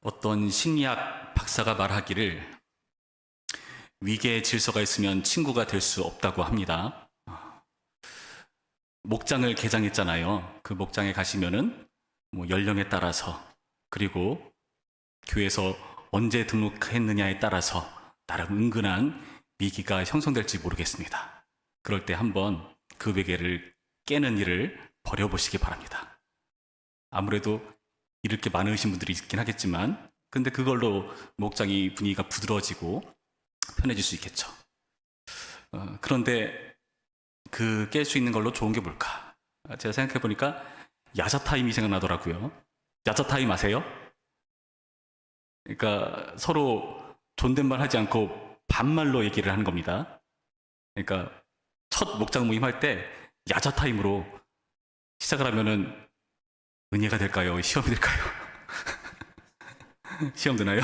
어떤 심리학 박사가 말하기를 위계의 질서가 있으면 친구가 될 수 없다고 합니다. 목장을 개장했잖아요. 그 목장에 가시면은 연령에 따라서 그리고 교회에서 언제 등록했느냐에 따라서 나름 은근한 위기가 형성될지 모르겠습니다. 그럴 때 한번 그 위계를 깨는 일을 벌여보시기 바랍니다. 아무래도 이럴 게 많으신 분들이 있긴 하겠지만 근데 그걸로 목장이 분위기가 부드러워지고 편해질 수 있겠죠. 그런데 그 깰 수 있는 걸로 좋은 게 뭘까? 제가 생각해 보니까 야자타임이 생각나더라고요. 야자타임 아세요? 그러니까 서로 존댓말 하지 않고 반말로 얘기를 하는 겁니다. 그러니까 첫 목장 모임 할 때 야자타임으로 시작을 하면은 은혜가 될까요? 시험이 될까요? 시험 되나요?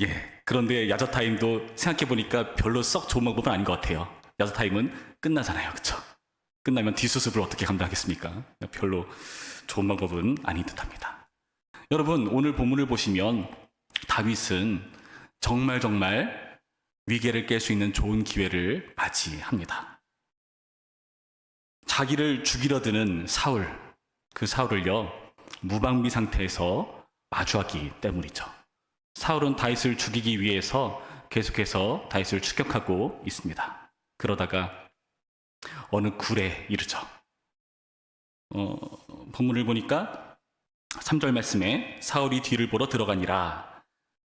예. 그런데 야자타임도 생각해보니까 별로 썩 좋은 방법은 아닌 것 같아요. 야자타임은 끝나잖아요. 그쵸? 끝나면 뒷수습을 어떻게 감당하겠습니까? 별로 좋은 방법은 아닌 듯 합니다. 여러분, 오늘 본문을 보시면 다윗은 정말 위계를 깰 수 있는 좋은 기회를 맞이합니다. 자기를 죽이려 드는 사울, 그 사울을요, 무방비 상태에서 마주하기 때문이죠. 사울은 다윗을 죽이기 위해서 계속해서 다윗을 추격하고 있습니다. 그러다가 어느 굴에 이르죠. 본문을 보니까 3절 말씀에 사울이 뒤를 보러 들어가니라.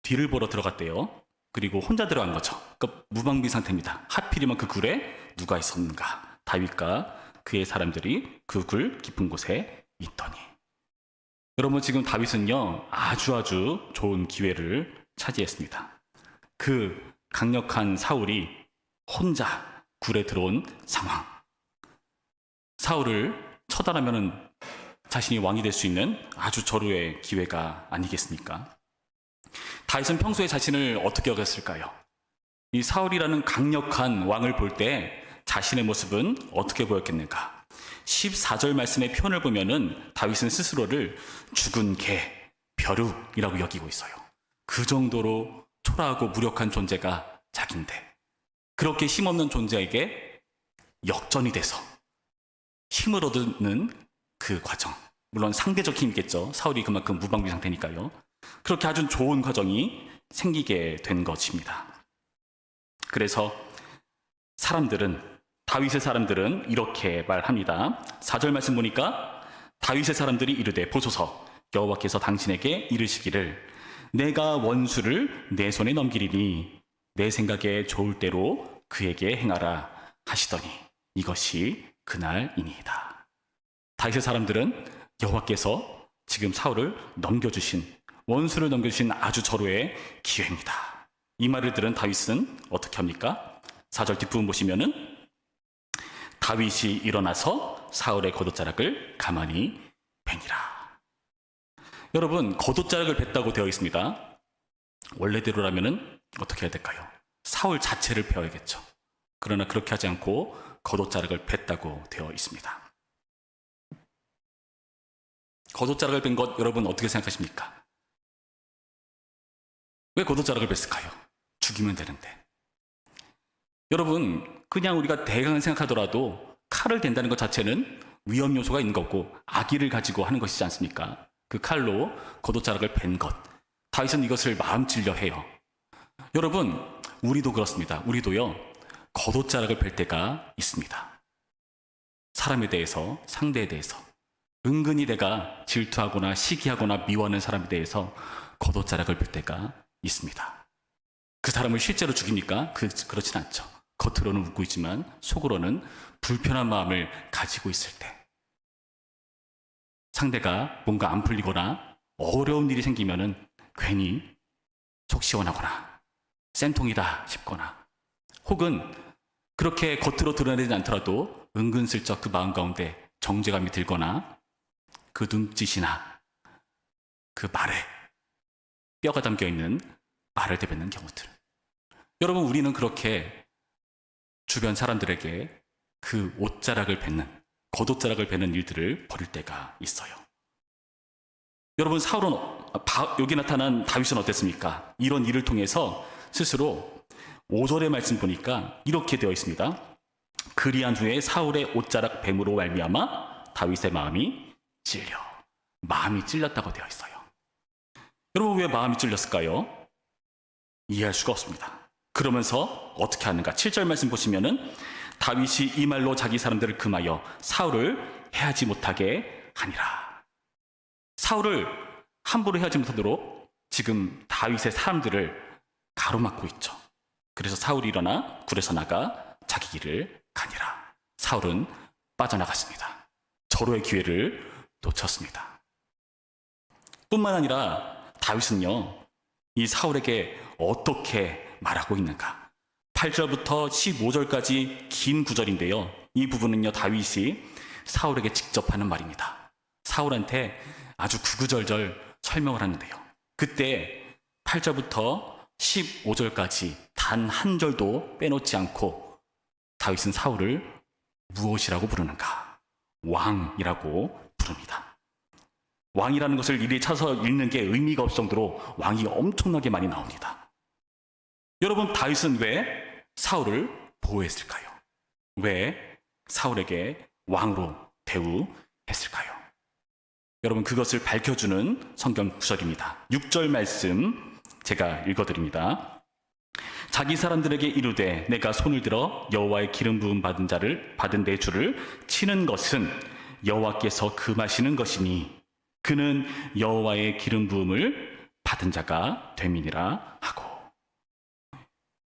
뒤를 보러 들어갔대요. 그리고 혼자 들어간 거죠. 그러니까 무방비 상태입니다. 하필이면 그 굴에 누가 있었는가? 다윗과 그의 사람들이 그 굴 깊은 곳에 있더니. 여러분, 지금 다윗은요, 아주 좋은 기회를 차지했습니다. 그 강력한 사울이 혼자 굴에 들어온 상황. 사울을 처단하면 자신이 왕이 될 수 있는 아주 절호의 기회가 아니겠습니까? 다윗은 평소에 자신을 어떻게 여겼을까요? 이 사울이라는 강력한 왕을 볼 때 자신의 모습은 어떻게 보였겠는가? 14절 말씀의 표현을 보면은 다윗은 스스로를 죽은 개, 벼룩이라고 여기고 있어요. 그 정도로 초라하고 무력한 존재가 자기인데 그렇게 힘없는 존재에게 역전이 돼서 힘을 얻는 그 과정, 물론 상대적 힘이겠죠. 사울이 그만큼 무방비 상태니까요. 그렇게 아주 좋은 과정이 생기게 된 것입니다. 그래서 다윗의 사람들은 이렇게 말합니다. 4절 말씀 보니까 다윗의 사람들이 이르되 보소서 여호와께서 당신에게 이르시기를 내가 원수를 내 손에 넘기리니 내 생각에 좋을 대로 그에게 행하라 하시더니 이것이 그날이니이다. 다윗의 사람들은 여호와께서 지금 사울을 원수를 넘겨주신 아주 절호의 기회입니다. 이 말을 들은 다윗은 어떻게 합니까? 4절 뒷부분 보시면은 다윗이 일어나서 사울의 겉옷자락을 가만히 베니라. 여러분, 겉옷자락을 뱉다고 되어 있습니다. 원래대로라면은 어떻게 해야 될까요? 사울 자체를 베어야겠죠. 그러나 그렇게 하지 않고 겉옷자락을 뱉다고 되어 있습니다. 겉옷자락을 뺀 것 여러분 어떻게 생각하십니까? 왜 겉옷자락을 뺐을까요? 죽이면 되는데. 여러분, 그냥 우리가 대강 생각하더라도 칼을 댄다는 것 자체는 위험 요소가 있는 거고 악의를 가지고 하는 것이지 않습니까? 그 칼로 겉옷자락을 뺀 것. 다윗은 이것을 마음 찔려 해요. 여러분, 우리도 그렇습니다. 우리도요, 겉옷자락을 뺄 때가 있습니다. 사람에 대해서, 상대에 대해서. 은근히 내가 질투하거나 시기하거나 미워하는 사람에 대해서 겉옷자락을 뺄 때가 있습니다. 그 사람을 실제로 죽입니까? 그렇진 않죠. 겉으로는 웃고 있지만 속으로는 불편한 마음을 가지고 있을 때 상대가 뭔가 안 풀리거나 어려운 일이 생기면은 괜히 속 시원하거나 쌤통이다 싶거나 혹은 그렇게 겉으로 드러내지 않더라도 은근슬쩍 그 마음 가운데 정죄감이 들거나 그 눈짓이나 그 말에 뼈가 담겨있는 말을 대뱉는 경우들. 여러분, 우리는 그렇게 주변 사람들에게 그 옷자락을 뱉는, 겉옷자락을 뱉는 일들을 벌일 때가 있어요. 여러분 사울은 여기 나타난 다윗은 어땠습니까? 이런 일을 통해서 스스로 5절의 말씀 보니까 이렇게 되어 있습니다. 그리한 후에 사울의 옷자락 뱀으로 말미암아 다윗의 마음이 찔렸다고 되어 있어요. 여러분 왜 마음이 찔렸을까요? 이해할 수가 없습니다. 그러면서 어떻게 하는가? 7절 말씀 보시면은 다윗이 이 말로 자기 사람들을 금하여 사울을 해하지 못하게 하니라. 사울을 함부로 해하지 못하도록 지금 다윗의 사람들을 가로막고 있죠. 그래서 사울이 일어나 굴에서 나가 자기 길을 가니라. 사울은 빠져나갔습니다. 절호의 기회를 놓쳤습니다. 뿐만 아니라 다윗은요, 이 사울에게 어떻게 말하고 있는가? 8절부터 15절까지 긴 구절인데요. 이 부분은요, 다윗이 사울에게 직접 하는 말입니다. 사울한테 아주 구구절절 설명을 하는데요. 그때 8절부터 15절까지 단 한 절도 빼놓지 않고 다윗은 사울을 무엇이라고 부르는가? 왕이라고 부릅니다. 왕이라는 것을 일일이 찾아서 읽는 게 의미가 없을 정도로 왕이 엄청나게 많이 나옵니다. 여러분, 다윗은 왜 사울을 보호했을까요? 왜 사울에게 왕으로 대우했을까요? 여러분, 그것을 밝혀주는 성경 구절입니다. 6절 말씀 제가 읽어드립니다. 자기 사람들에게 이르되 내가 손을 들어 여호와의 기름 부음 받은 내 주를 치는 것은 여호와께서 금하시는 것이니 그는 여호와의 기름 부음을 받은 자가 됨이니라 하고,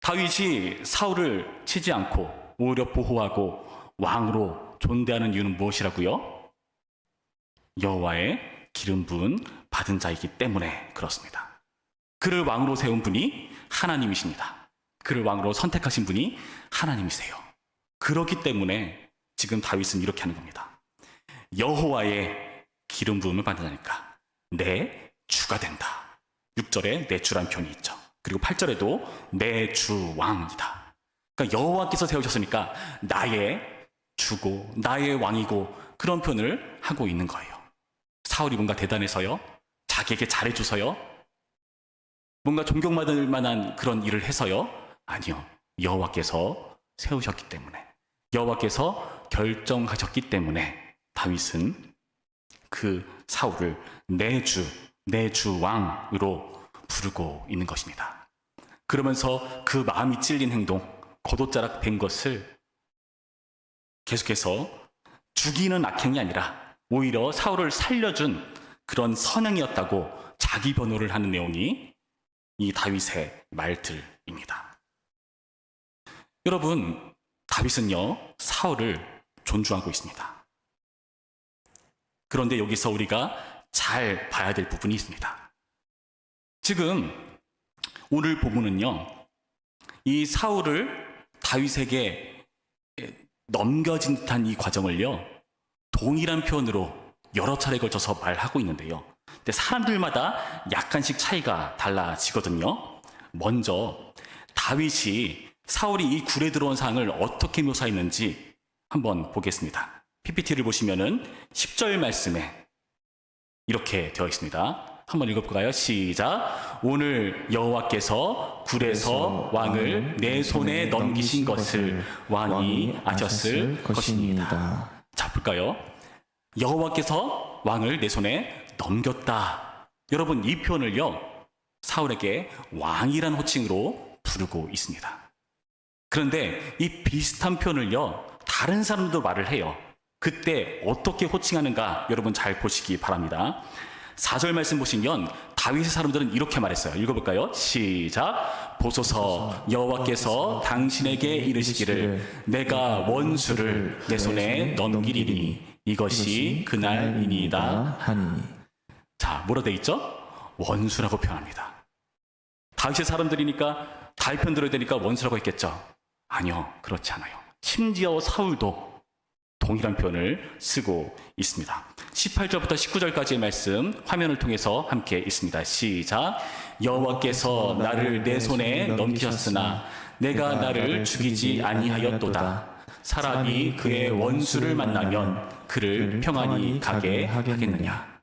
다윗이 사울을 치지 않고 오히려 보호하고 왕으로 존대하는 이유는 무엇이라고요? 여호와의 기름 부음 받은 자이기 때문에 그렇습니다. 그를 왕으로 세운 분이 하나님이십니다. 그를 왕으로 선택하신 분이 하나님이세요. 그렇기 때문에 지금 다윗은 이렇게 하는 겁니다. 여호와의 기름 부음을 받으니까 내 주가 된다. 6절에 내 주란 표현이 있죠. 그리고 8절에도 내 주 왕이다. 그러니까 여호와께서 세우셨으니까 나의 주고 나의 왕이고 그런 표현을 하고 있는 거예요. 사울이 뭔가 대단해서요? 자기에게 잘해줘서요? 뭔가 존경받을 만한 그런 일을 해서요? 아니요. 여호와께서 세우셨기 때문에, 여호와께서 결정하셨기 때문에 다윗은 그 사울을 내 주 왕으로 부르고 있는 것입니다. 그러면서 그 마음이 찔린 행동, 겉옷자락 된 것을 계속해서 죽이는 악행이 아니라 오히려 사울을 살려준 그런 선행이었다고 자기 변호를 하는 내용이 이 다윗의 말들입니다. 여러분, 다윗은요, 사울을 존중하고 있습니다. 그런데 여기서 우리가 잘 봐야 될 부분이 있습니다. 지금 오늘 본문은요, 이 사울을 다윗에게 넘겨진 듯한 이 과정을요, 동일한 표현으로 여러 차례 걸쳐서 말하고 있는데요. 근데 사람들마다 약간씩 차이가 달라지거든요. 먼저 다윗이 사울이 이 굴에 들어온 상황을 어떻게 묘사했는지 한번 보겠습니다. PPT를 보시면은 10절 말씀에 이렇게 되어 있습니다. 한번 읽어볼까요? 시작. 오늘 여호와께서 굴에서 왕을 내 손에 넘기신 것을 왕이 아셨을 것입니다. 자, 볼까요? 여호와께서 왕을 내 손에 넘겼다. 여러분, 이 표현을요, 사울에게 왕이란 호칭으로 부르고 있습니다. 그런데 이 비슷한 표현을요, 다른 사람들도 말을 해요. 그때 어떻게 호칭하는가 여러분 잘 보시기 바랍니다. 4절 말씀 보시면 다윗의 사람들은 이렇게 말했어요. 읽어볼까요? 시작. 보소서 여호와께서 당신에게 이르시기를 내가 원수를 내 손에 넘기리니 이것이 그날이니이다 하니. 자, 뭐라 돼 있죠? 원수라고 표현합니다. 다윗의 사람들이니까 다윗 편 들어야 되니까 원수라고 했겠죠. 아니요, 그렇지 않아요. 심지어 사울도 동일한 표현을 쓰고 있습니다. 18절부터 19절까지의 말씀 화면을 통해서 함께 있습니다. 시작. 여호와께서 나를 내 손에 넘기셨으나 내가 나를 죽이지 아니하였도다. 사람이 그의 원수를 만나면 그를 평안히 가게 하겠느냐.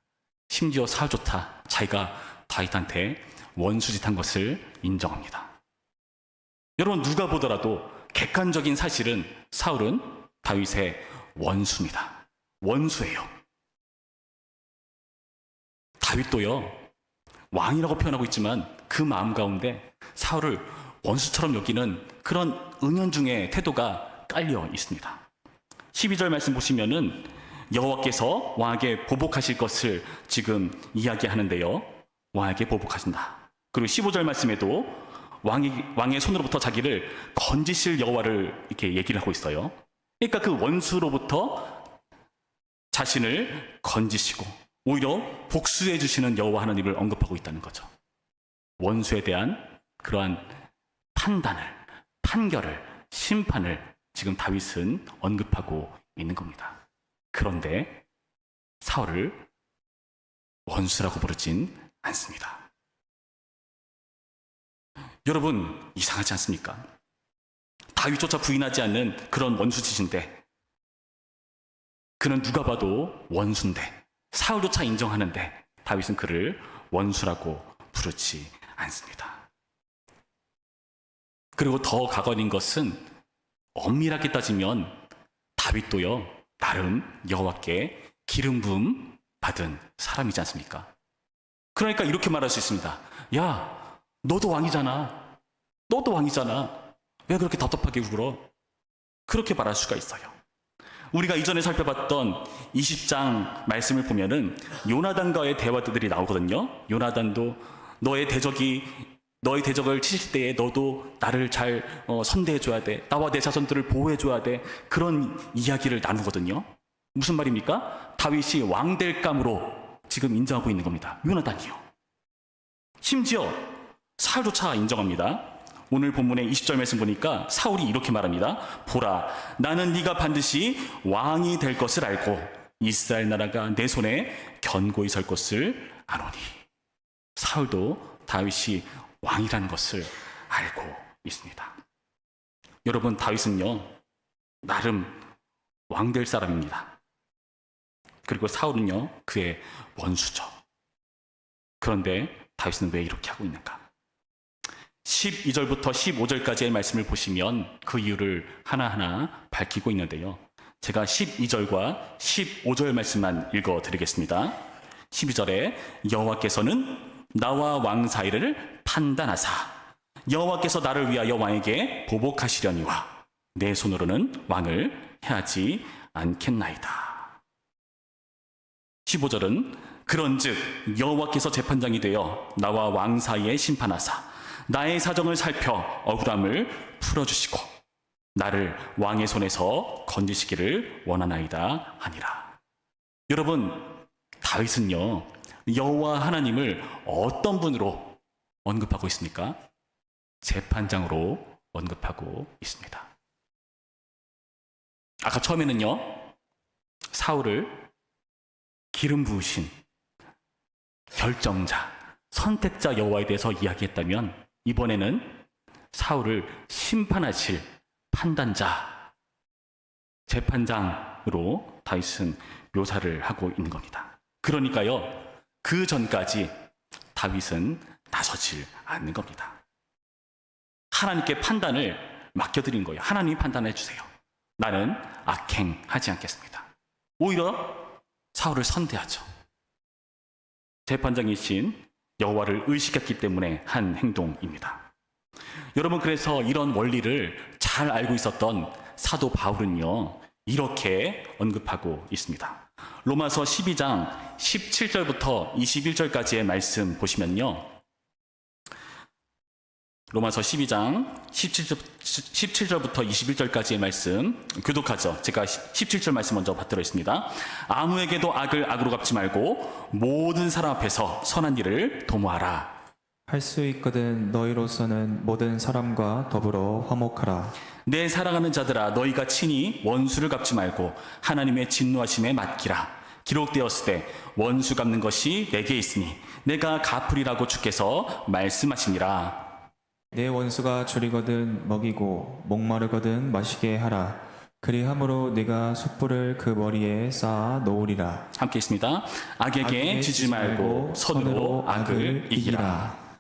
심지어 사울조차 자기가 다윗한테 원수짓한 것을 인정합니다. 여러분, 누가 보더라도 객관적인 사실은 사울은 다윗의 원수입니다. 원수예요. 다윗도요, 왕이라고 표현하고 있지만 그 마음 가운데 사울을 원수처럼 여기는 그런 은연중의 태도가 깔려 있습니다. 12절 말씀 보시면은 여호와께서 왕에게 보복하실 것을 지금 이야기하는데요, 왕에게 보복하신다. 그리고 15절 말씀에도 왕의 손으로부터 자기를 건지실 여호와를 이렇게 얘기를 하고 있어요. 그러니까 그 원수로부터 자신을 건지시고 오히려 복수해 주시는 여호와 하나님을 언급하고 있다는 거죠. 원수에 대한 그러한 판결을, 심판을 지금 다윗은 언급하고 있는 겁니다. 그런데 사울을 원수라고 부르진 않습니다. 여러분, 이상하지 않습니까? 다윗조차 부인하지 않는 그런 원수짓인데, 그는 누가 봐도 원수인데, 사울조차 인정하는데 다윗은 그를 원수라고 부르지 않습니다. 그리고 더 가관인 것은 엄밀하게 따지면 다윗도요, 나름 여호와께 기름 부음 받은 사람이지 않습니까? 그러니까 이렇게 말할 수 있습니다. 야, 너도 왕이잖아. 너도 왕이잖아. 왜 그렇게 답답하게 울어? 그렇게 말할 수가 있어요. 우리가 이전에 살펴봤던 20장 말씀을 보면은 요나단과의 대화들이 나오거든요. 요나단도 너의 대적을 치실 때에 너도 나를 잘 선대해줘야 돼. 나와 내 자손들을 보호해줘야 돼. 그런 이야기를 나누거든요. 무슨 말입니까? 다윗이 왕될 감으로 지금 인정하고 있는 겁니다. 요나단이요. 심지어 사울조차 인정합니다. 오늘 본문의 20절 말씀 보니까 사울이 이렇게 말합니다. 보라, 나는 네가 반드시 왕이 될 것을 알고 이스라엘 나라가 내 손에 견고히 설 것을 아노니. 사울도 다윗이 왕이라는 것을 알고 있습니다. 여러분, 다윗은요, 나름 왕 될 사람입니다. 그리고 사울은요, 그의 원수죠. 그런데 다윗은 왜 이렇게 하고 있는가? 12절부터 15절까지의 말씀을 보시면 그 이유를 하나하나 밝히고 있는데요. 제가 12절과 15절 말씀만 읽어드리겠습니다. 12절에 여호와께서는 나와 왕 사이를 판단하사 여호와께서 나를 위하여 왕에게 보복하시려니와 내 손으로는 왕을 해하지 않겠나이다. 15절은 그런즉 여호와께서 재판장이 되어 나와 왕 사이에 심판하사 나의 사정을 살펴 억울함을 풀어주시고 나를 왕의 손에서 건지시기를 원하나이다 하니라. 여러분, 다윗은요, 여호와 하나님을 어떤 분으로 언급하고 있습니까? 재판장으로 언급하고 있습니다. 아까 처음에는요, 사울을 기름 부으신 결정자, 선택자 여호와에 대해서 이야기했다면 이번에는 사울을 심판하실 판단자, 재판장으로 다윗은 묘사를 하고 있는 겁니다. 그러니까요, 그 전까지 다윗은 나서질 않는 겁니다. 하나님께 판단을 맡겨드린 거예요. 하나님이 판단해 주세요. 나는 악행하지 않겠습니다. 오히려 사울을 선대하죠. 재판장이신 여호와를 의식했기 때문에 한 행동입니다. 여러분, 그래서 이런 원리를 잘 알고 있었던 사도 바울은요, 이렇게 언급하고 있습니다. 로마서 12장 17절부터 21절까지의 말씀 보시면요, 로마서 12장 17절부터 21절까지의 말씀 교독하죠. 제가 17절 말씀 먼저 받들어 있습니다. 아무에게도 악을 악으로 갚지 말고 모든 사람 앞에서 선한 일을 도모하라. 할 수 있거든 너희로서는 모든 사람과 더불어 화목하라. 내 사랑하는 자들아, 너희가 친히 원수를 갚지 말고 하나님의 진노하심에 맡기라. 기록되었을 때 원수 갚는 것이 내게 있으니 내가 갚으리라고 주께서 말씀하시니라. 내 원수가 줄이거든 먹이고 목마르거든 마시게 하라. 그리함으로 네가 숯불을 그 머리에 쌓아 놓으리라. 함께 있습니다. 악에게 지지 말고 선으로 악을 이기라.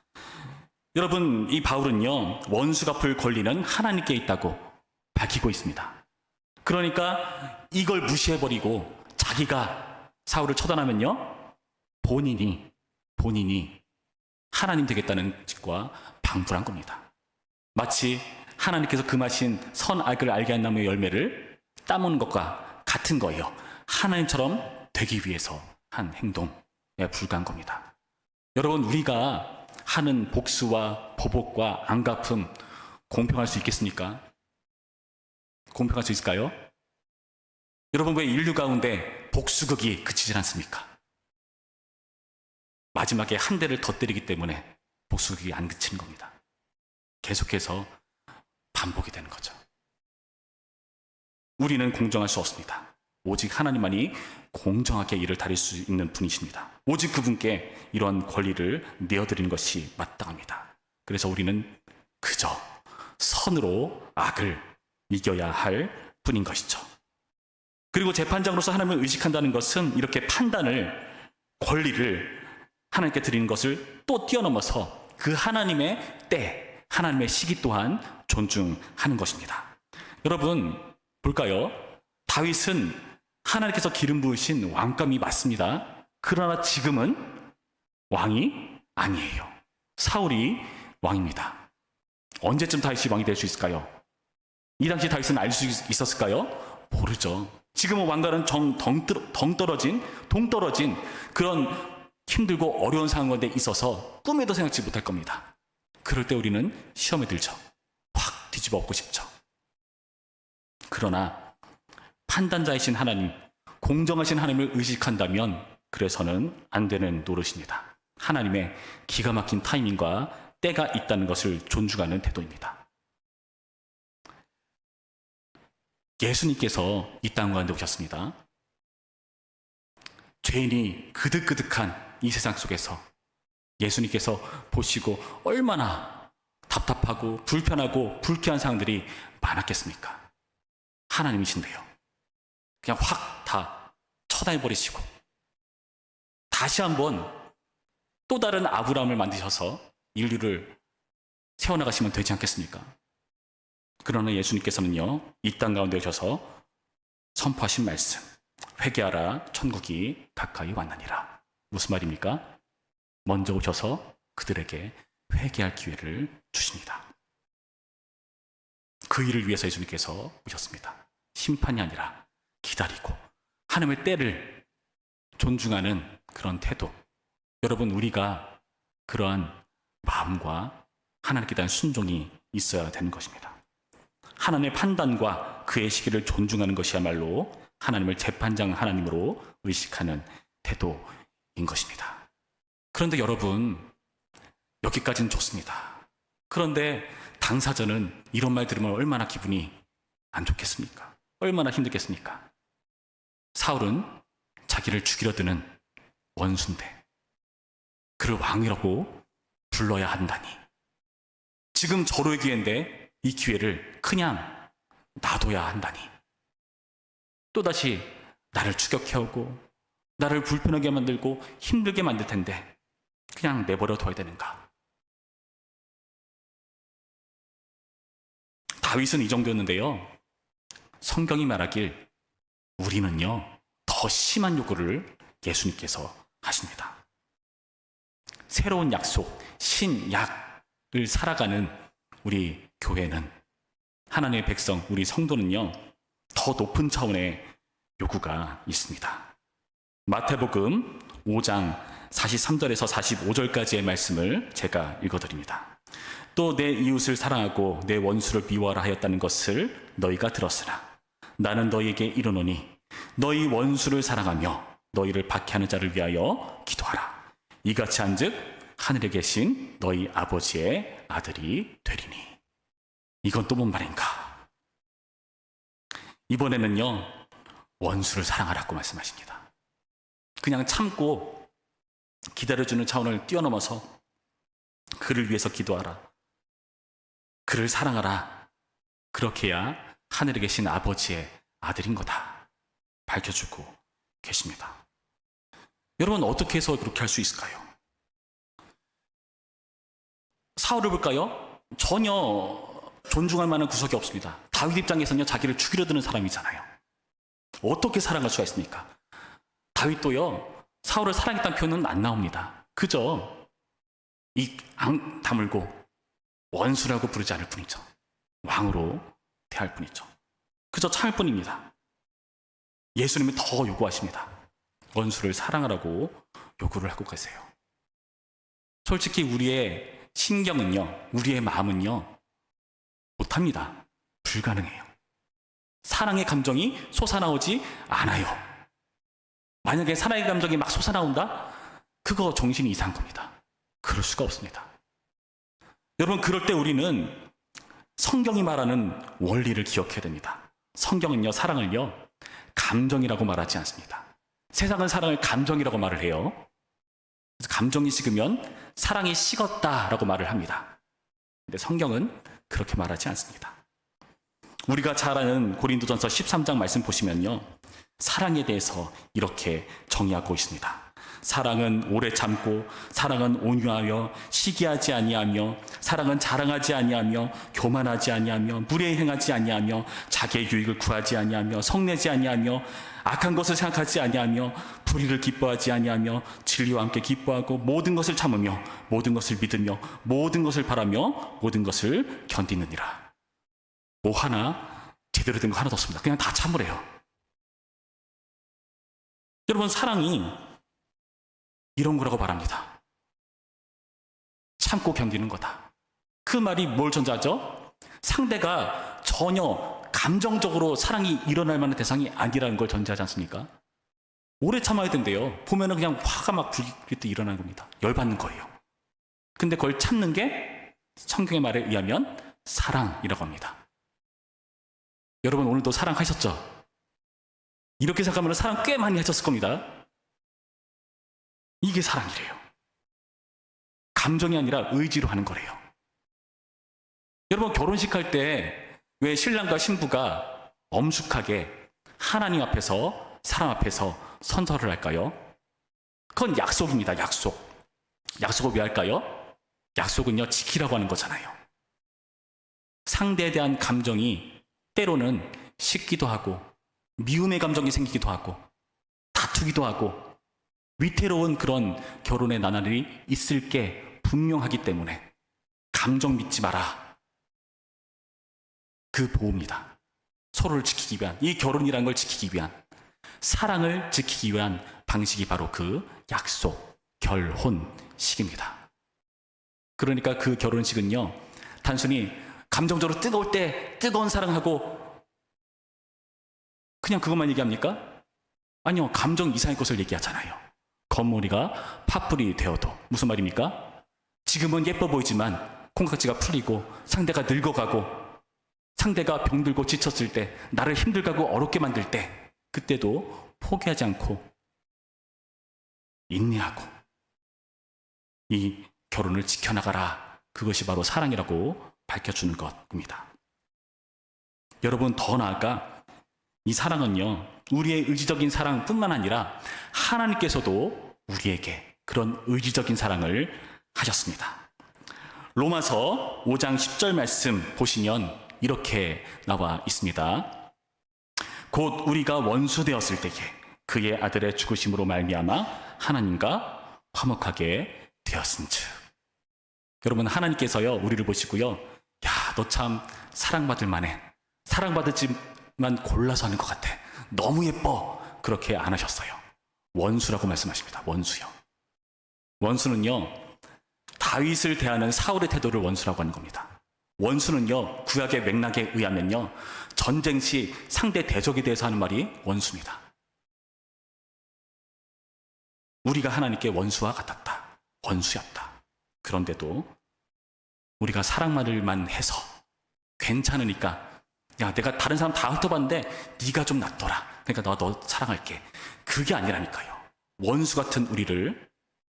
여러분, 이 바울은요, 원수 갚을 권리는 하나님께 있다고 밝히고 있습니다. 그러니까 이걸 무시해버리고 자기가 사울을 처단하면요, 본인이 하나님 되겠다는 짓과 방불한 겁니다. 마치 하나님께서 금하신 선악을 알게 한 나무의 열매를 따먹는 것과 같은 거예요. 하나님처럼 되기 위해서 한 행동에 불과한 겁니다. 여러분, 우리가 하는 복수와 보복과 안갚음 공평할 수 있겠습니까? 공평할 수 있을까요? 여러분, 왜 인류 가운데 복수극이 그치질 않습니까? 마지막에 한 대를 더 때리기 때문에 복수극이 안 그치는 겁니다. 계속해서 반복이 되는 거죠. 우리는 공정할 수 없습니다. 오직 하나님만이 공정하게 일을 다릴 수 있는 분이십니다. 오직 그분께 이런 권리를 내어드리는 것이 마땅합니다. 그래서 우리는 그저 선으로 악을 이겨야 할 뿐인 것이죠. 그리고 재판장으로서 하나님을 의식한다는 것은 이렇게 판단을, 권리를 하나님께 드리는 것을 또 뛰어넘어서 그 하나님의 때, 하나님의 시기 또한 존중하는 것입니다. 여러분, 볼까요? 다윗은 하나님께서 기름 부으신 왕감이 맞습니다. 그러나 지금은 왕이 아니에요. 사울이 왕입니다. 언제쯤 다윗이 왕이 될 수 있을까요? 이 당시 다윗은 알 수 있었을까요? 모르죠. 지금은 왕가는 동떨어진 그런 힘들고 어려운 상황에 있어서 꿈에도 생각지 못할 겁니다. 그럴 때 우리는 시험에 들죠. 확 뒤집어 엎고 싶죠. 그러나 판단자이신 하나님, 공정하신 하나님을 의식한다면 그래서는 안 되는 노릇입니다. 하나님의 기가 막힌 타이밍과 때가 있다는 것을 존중하는 태도입니다. 예수님께서 이 땅 가운데 오셨습니다. 죄인이 그득그득한 이 세상 속에서 예수님께서 보시고 얼마나 답답하고 불편하고 불쾌한 상황들이 많았겠습니까? 하나님이신데요. 그냥 확 다 처단해버리시고 다시 한번 또 다른 아브라함을 만드셔서 인류를 세워나가시면 되지 않겠습니까? 그러나 예수님께서는요, 이 땅 가운데 오셔서 선포하신 말씀, 회개하라, 천국이 가까이 왔느니라. 무슨 말입니까? 먼저 오셔서 그들에게 회개할 기회를 주십니다. 그 일을 위해서 예수님께서 오셨습니다. 심판이 아니라 기다리고 하나님의 때를 존중하는 그런 태도. 여러분, 우리가 그러한 마음과 하나님께 대한 순종이 있어야 되는 것입니다. 하나님의 판단과 그의 시기를 존중하는 것이야말로 하나님을 재판장 하나님으로 의식하는 태도인 것입니다. 그런데 여러분, 여기까지는 좋습니다. 그런데 당사자는 이런 말 들으면 얼마나 기분이 안 좋겠습니까? 얼마나 힘들겠습니까? 사울은 자기를 죽이려 드는 원수인데 그를 왕이라고 불러야 한다니. 지금 절호의 기회인데 이 기회를 그냥 놔둬야 한다니. 또다시 나를 추격해오고 나를 불편하게 만들고 힘들게 만들 텐데 그냥 내버려 둬야 되는가? 다윗은 이 정도였는데요. 성경이 말하길 우리는요, 더 심한 요구를 예수님께서 하십니다. 새로운 약속, 신약을 살아가는 우리 교회는, 하나님의 백성, 우리 성도는요, 더 높은 차원의 요구가 있습니다. 마태복음 5장 43절에서 45절까지의 말씀을 제가 읽어드립니다. 또 내 이웃을 사랑하고 내 원수를 미워하라 하였다는 것을 너희가 들었으나 나는 너희에게 이르노니 너희 원수를 사랑하며 너희를 박해하는 자를 위하여 기도하라. 이같이 한즉 하늘에 계신 너희 아버지의 아들이 되리니. 이건 또 뭔 말인가? 이번에는요, 원수를 사랑하라고 말씀하십니다. 그냥 참고 기다려주는 차원을 뛰어넘어서 그를 위해서 기도하라. 그를 사랑하라. 그렇게 해야 하늘에 계신 아버지의 아들인 거다 밝혀주고 계십니다. 여러분, 어떻게 해서 그렇게 할 수 있을까요? 사울을 볼까요? 전혀 존중할 만한 구석이 없습니다. 다윗 입장에서는요, 자기를 죽이려 드는 사람이잖아요. 어떻게 사랑할 수가 있습니까? 다윗도요, 사울을 사랑했다는 표현은 안 나옵니다. 그저 이 앙 다물고 원수라고 부르지 않을 뿐이죠. 왕으로 대할 뿐이죠. 그저 참을 뿐입니다. 예수님은 더 요구하십니다. 원수를 사랑하라고 요구를 하고 계세요. 솔직히 우리의 신경은요, 우리의 마음은요, 못합니다. 불가능해요. 사랑의 감정이 솟아나오지 않아요. 만약에 사랑의 감정이 막 솟아나온다? 그거 정신이 이상한 겁니다. 그럴 수가 없습니다. 여러분, 그럴 때 우리는 성경이 말하는 원리를 기억해야 됩니다. 성경은요, 사랑을요, 감정이라고 말하지 않습니다. 세상은 사랑을 감정이라고 말을 해요. 그래서 감정이 식으면 사랑이 식었다라고 말을 합니다. 근데 성경은 그렇게 말하지 않습니다. 우리가 잘 아는 고린도전서 13장 말씀 보시면요, 사랑에 대해서 이렇게 정의하고 있습니다. 사랑은 오래 참고, 사랑은 온유하여 시기하지 아니하며, 사랑은 자랑하지 아니하며, 교만하지 아니하며, 무례히 행하지 아니하며, 자기의 유익을 구하지 아니하며, 성내지 아니하며, 악한 것을 생각하지 아니하며, 불의를 기뻐하지 아니하며, 진리와 함께 기뻐하고, 모든 것을 참으며, 모든 것을 믿으며, 모든 것을 바라며, 모든 것을 견디느니라. 뭐 하나 제대로 된 거 하나도 없습니다. 그냥 다 참으래요. 여러분, 사랑이 이런 거라고 말합니다. 참고 견디는 거다. 그 말이 뭘 전제하죠? 상대가 전혀 감정적으로 사랑이 일어날 만한 대상이 아니라는 걸 전제하지 않습니까? 오래 참아야 된대요. 보면은 그냥 화가 막 불길 때 일어나는 겁니다. 열받는 거예요. 근데 그걸 참는 게 성경의 말에 의하면 사랑이라고 합니다. 여러분, 오늘도 사랑하셨죠? 이렇게 생각하면 사랑 꽤 많이 하셨을 겁니다. 이게 사랑이래요. 감정이 아니라 의지로 하는 거래요. 여러분, 결혼식 할 때 왜 신랑과 신부가 엄숙하게 하나님 앞에서, 사람 앞에서 선서를 할까요? 그건 약속입니다. 약속. 약속을 왜 할까요? 약속은요, 지키라고 하는 거잖아요. 상대에 대한 감정이 때로는 식기도 하고, 미움의 감정이 생기기도 하고, 다투기도 하고, 위태로운 그런 결혼의 나날이 있을 게 분명하기 때문에 감정 믿지 마라. 그 보호입니다. 서로를 지키기 위한, 이 결혼이라는 걸 지키기 위한, 사랑을 지키기 위한 방식이 바로 그 약속, 결혼식입니다. 그러니까 그 결혼식은요, 단순히 감정적으로 뜨거울 때 뜨거운 사랑하고 그냥 그것만 얘기합니까? 아니요, 감정 이상의 것을 얘기하잖아요. 겉머리가 파뿌리 되어도. 무슨 말입니까? 지금은 예뻐 보이지만 콩깍지가 풀리고, 상대가 늙어가고, 상대가 병들고 지쳤을 때, 나를 힘들게 하고 어렵게 만들 때, 그때도 포기하지 않고 인내하고 이 결혼을 지켜나가라. 그것이 바로 사랑이라고 밝혀주는 것입니다. 여러분, 더 나아가 이 사랑은요, 우리의 의지적인 사랑뿐만 아니라 하나님께서도 우리에게 그런 의지적인 사랑을 하셨습니다. 로마서 5장 10절 말씀 보시면 이렇게 나와 있습니다. 곧 우리가 원수 되었을 때에 그의 아들의 죽으심으로 말미암아 하나님과 화목하게 되었은즉. 여러분, 하나님께서요, 우리를 보시고요, 야, 너 참 사랑받을 만해. 사랑받을지만 골라서 하는 것 같아. 너무 예뻐. 그렇게 안 하셨어요. 원수라고 말씀하십니다. 원수요. 원수는요, 다윗을 대하는 사울의 태도를 원수라고 하는 겁니다. 원수는요, 구약의 맥락에 의하면요, 전쟁 시 상대 대적에 대해서 하는 말이 원수입니다. 우리가 하나님께 원수와 같았다. 원수였다. 그런데도 우리가 사랑만을만 해서 괜찮으니까, 야, 내가 다른 사람 다 훑어봤는데 네가 좀 낫더라. 그러니까 너 사랑할게. 그게 아니라니까요. 원수 같은 우리를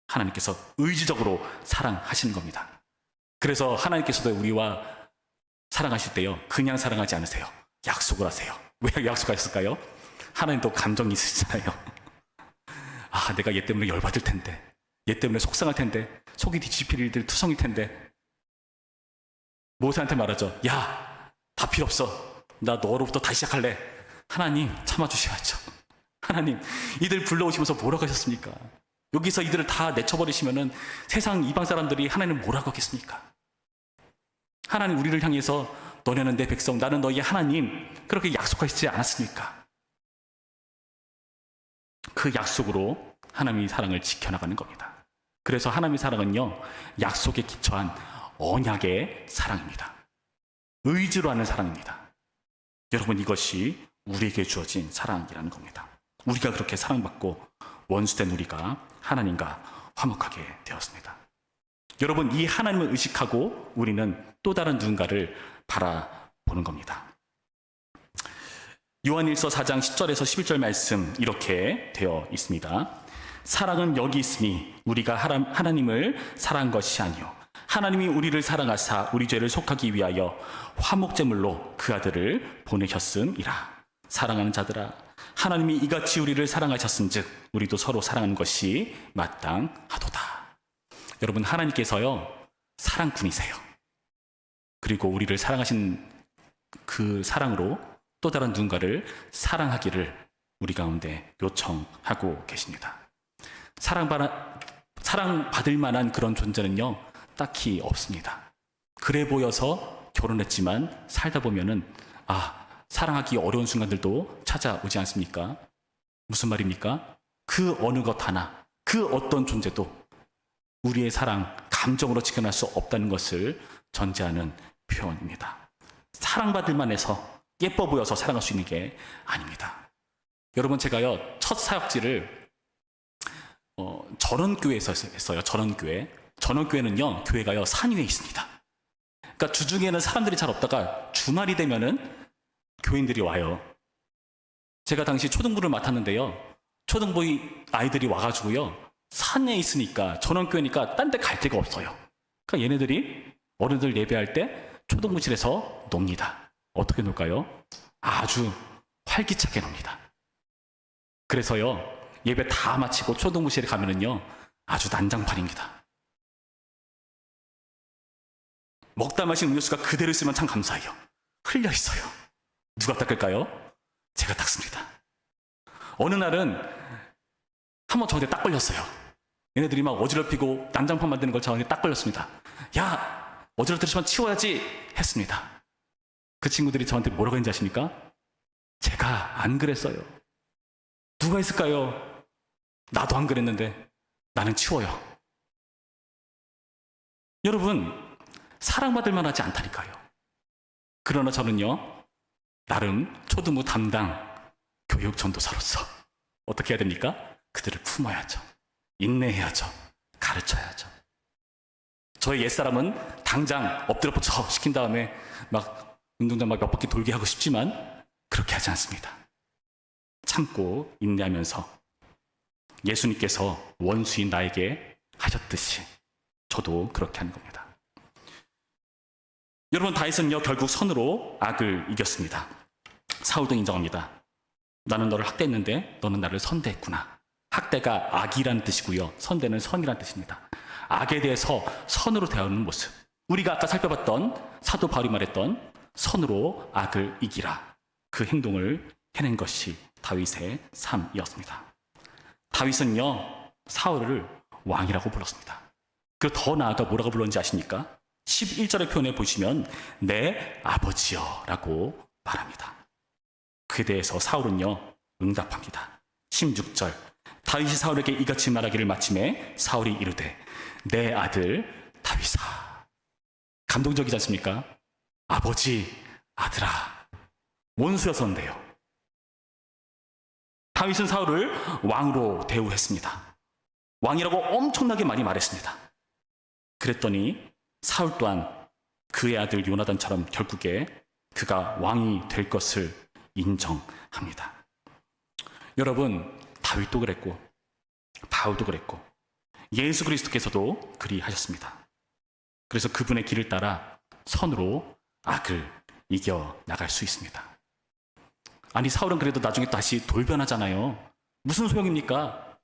하나님께서 의지적으로 사랑하시는 겁니다. 그래서 하나님께서도 우리와 사랑하실 때요, 그냥 사랑하지 않으세요. 약속을 하세요. 왜 약속하셨을까요? 하나님도 감정이 있으시잖아요. 아, 내가 얘 때문에 열받을 텐데, 얘 때문에 속상할 텐데, 속이 뒤집힐 일들 투성일 텐데, 모세한테 말하죠. 야, 다 필요 없어. 나 너로부터 다시 시작할래. 하나님 참아주셔야죠. 하나님, 이들 불러오시면서 뭐라고 하셨습니까? 여기서 이들을 다 내쳐버리시면은 세상 이방 사람들이 하나님 뭐라고 하겠습니까? 하나님 우리를 향해서 너네는 내 백성, 나는 너희의 하나님, 그렇게 약속하시지 않았습니까? 그 약속으로 하나님의 사랑을 지켜나가는 겁니다. 그래서 하나님의 사랑은요, 약속에 기초한 언약의 사랑입니다. 의지로 하는 사랑입니다. 여러분, 이것이 우리에게 주어진 사랑이라는 겁니다. 우리가 그렇게 사랑받고 원수된 우리가 하나님과 화목하게 되었습니다. 여러분, 이 하나님을 의식하고 우리는 또 다른 누군가를 바라보는 겁니다. 요한일서 4장 10절에서 11절 말씀 이렇게 되어 있습니다. 사랑은 여기 있으니 우리가 하나님을 사랑한 것이 아니요 하나님이 우리를 사랑하사 우리 죄를 속하기 위하여 화목제물로 그 아들을 보내셨음이라. 사랑하는 자들아, 하나님이 이같이 우리를 사랑하셨은즉 우리도 서로 사랑하는 것이 마땅하도다. 여러분, 하나님께서요 사랑꾼이세요. 그리고 우리를 사랑하신 그 사랑으로 또 다른 누군가를 사랑하기를 우리 가운데 요청하고 계십니다. 사랑받을 만한 그런 존재는요 딱히 없습니다. 그래 보여서 결혼했지만 살다 보면은 사랑하기 어려운 순간들도 찾아오지 않습니까? 무슨 말입니까? 그 어느 것 하나, 그 어떤 존재도 우리의 사랑, 감정으로 지켜낼 수 없다는 것을 전제하는 표현입니다. 사랑받을 만해서 예뻐 보여서 사랑할 수 있는 게 아닙니다. 여러분, 제가요 첫 사역지를 전원교회에서 했어요. 전원교회는요 교회가요 산 위에 있습니다. 그러니까 주중에는 사람들이 잘 없다가 주말이 되면은 교인들이 와요. 제가 당시 초등부를 맡았는데요, 초등부 아이들이 와가지고요 산에 있으니까, 전원교회니까 딴 데 갈 데가 없어요. 그러니까 얘네들이 어른들 예배할 때 초등부실에서 놉니다. 어떻게 놀까요? 아주 활기차게 놉니다. 그래서요 예배 다 마치고 초등부실에 가면은요 아주 난장판입니다. 먹다 마신 음료수가 그대로 있으면 참 감사해요. 흘려 있어요. 누가 닦을까요? 제가 닦습니다. 어느 날은 한번 저한테 딱 걸렸어요. 얘네들이 막 어지럽히고 난장판 만드는 걸 저한테 딱 걸렸습니다. 야, 어지럽히지만 치워야지 했습니다. 그 친구들이 저한테 뭐라고 했는지 아십니까? 제가 안 그랬어요. 누가 했을까요? 나도 안 그랬는데 나는 치워요. 여러분, 사랑받을 만하지 않다니까요. 그러나 저는요 나름 초등부 담당 교육 전도사로서 어떻게 해야 됩니까? 그들을 품어야죠. 인내해야죠. 가르쳐야죠. 저희 옛사람은 당장 엎드려 뻗쳐 시킨 다음에 막 운동장 막 몇 바퀴 돌게 하고 싶지만 그렇게 하지 않습니다. 참고 인내하면서 예수님께서 원수인 나에게 하셨듯이 저도 그렇게 하는 겁니다. 여러분, 다윗은요 결국 선으로 악을 이겼습니다. 사울도 인정합니다. 나는 너를 학대했는데 너는 나를 선대했구나. 학대가 악이라는 뜻이고요, 선대는 선이라는 뜻입니다. 악에 대해서 선으로 대하는 모습, 우리가 아까 살펴봤던 사도 바울이 말했던 선으로 악을 이기라, 그 행동을 해낸 것이 다윗의 삶이었습니다. 다윗은요 사울을 왕이라고 불렀습니다. 그리고 더 나아가 뭐라고 불렀는지 아십니까? 11절의 표현에 보시면 내 아버지여 라고 말합니다. 그에 대해서 사울은요 응답합니다. 16절, 다윗이 사울에게 이같이 말하기를 마침에 사울이 이르되 내 아들 다윗아. 감동적이지 않습니까? 아버지, 아들아. 원수였었는데요 다윗은 사울을 왕으로 대우했습니다. 왕이라고 엄청나게 많이 말했습니다. 그랬더니 사울 또한 그의 아들 요나단처럼 결국에 그가 왕이 될 것을 인정합니다. 여러분, 다윗도 그랬고 바울도 그랬고 예수 그리스도께서도 그리하셨습니다. 그래서 그분의 길을 따라 선으로 악을 이겨나갈 수 있습니다. 아니 사울은 그래도 나중에 다시 돌변하잖아요. 무슨 소용입니까?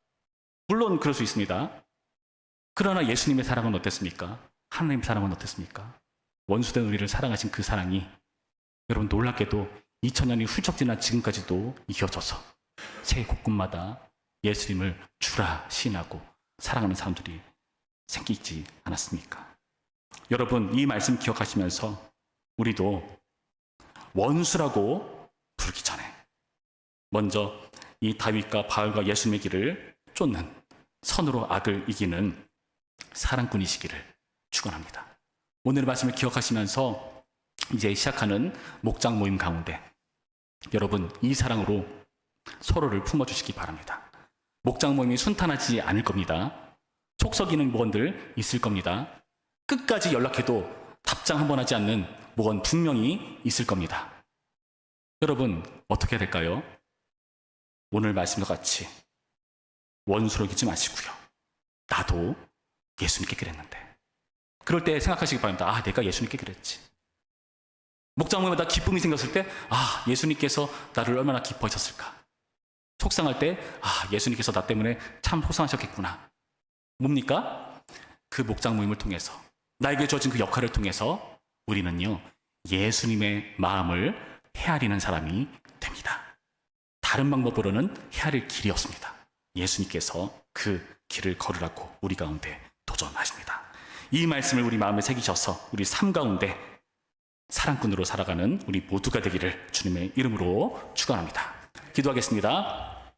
물론 그럴 수 있습니다. 그러나 예수님의 사랑은 어땠습니까? 하나님의 사랑은 어땠습니까? 원수된 우리를 사랑하신 그 사랑이 여러분 놀랍게도 2000년이 훌쩍 지난 지금까지도 이어져서 세계 곳곳마다 예수님을 주라 시인하고 사랑하는 사람들이 생기지 않았습니까? 여러분 이 말씀 기억하시면서 우리도 원수라고 부르기 전에 먼저 이 다윗과 바울과 예수님의 길을 쫓는 선으로 악을 이기는 사랑꾼이시기를 축원합니다. 오늘 말씀을 기억하시면서 이제 시작하는 목장 모임 가운데 여러분 이 사랑으로 서로를 품어주시기 바랍니다. 목장 모임이 순탄하지 않을 겁니다. 촉석이는 무언들 있을 겁니다. 끝까지 연락해도 답장 한 번 하지 않는 무언 분명히 있을 겁니다. 여러분 어떻게 해야 될까요? 오늘 말씀과 같이 원수로 여기지 마시고요. 나도 예수님께 그랬는데. 그럴 때 생각하시기 바랍니다. 아, 내가 예수님께 그랬지. 목장 모임마다 기쁨이 생겼을 때, 아, 예수님께서 나를 얼마나 기뻐하셨을까. 속상할 때, 아, 예수님께서 나 때문에 참 속상하셨겠구나. 뭡니까? 그 목장 모임을 통해서, 나에게 주어진 그 역할을 통해서 우리는요, 예수님의 마음을 헤아리는 사람이 됩니다. 다른 방법으로는 헤아릴 길이 없습니다. 예수님께서 그 길을 걸으라고 우리 가운데 도전하십니다. 이 말씀을 우리 마음에 새기셔서 우리 삶 가운데 사랑꾼으로 살아가는 우리 모두가 되기를 주님의 이름으로 축원합니다. 기도하겠습니다.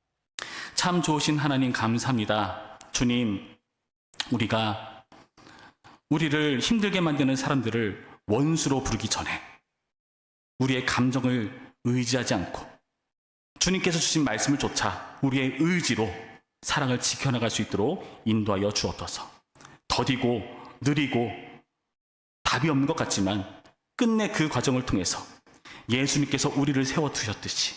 참 좋으신 하나님 감사합니다. 주님, 우리가 우리를 힘들게 만드는 사람들을 원수로 부르기 전에 우리의 감정을 의지하지 않고 주님께서 주신 말씀을 쫓아 우리의 의지로 사랑을 지켜나갈 수 있도록 인도하여 주옵소서. 더디고 느리고 답이 없는 것 같지만 끝내 그 과정을 통해서 예수님께서 우리를 세워두셨듯이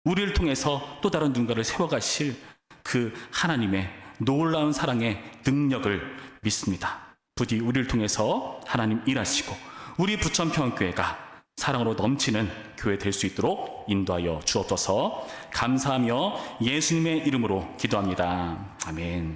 우리를 통해서 또 다른 누군가를 세워가실 그 하나님의 놀라운 사랑의 능력을 믿습니다. 부디 우리를 통해서 하나님 일하시고 우리 부천평교회가 사랑으로 넘치는 교회 될 수 있도록 인도하여 주옵소서. 감사하며 예수님의 이름으로 기도합니다. 아멘.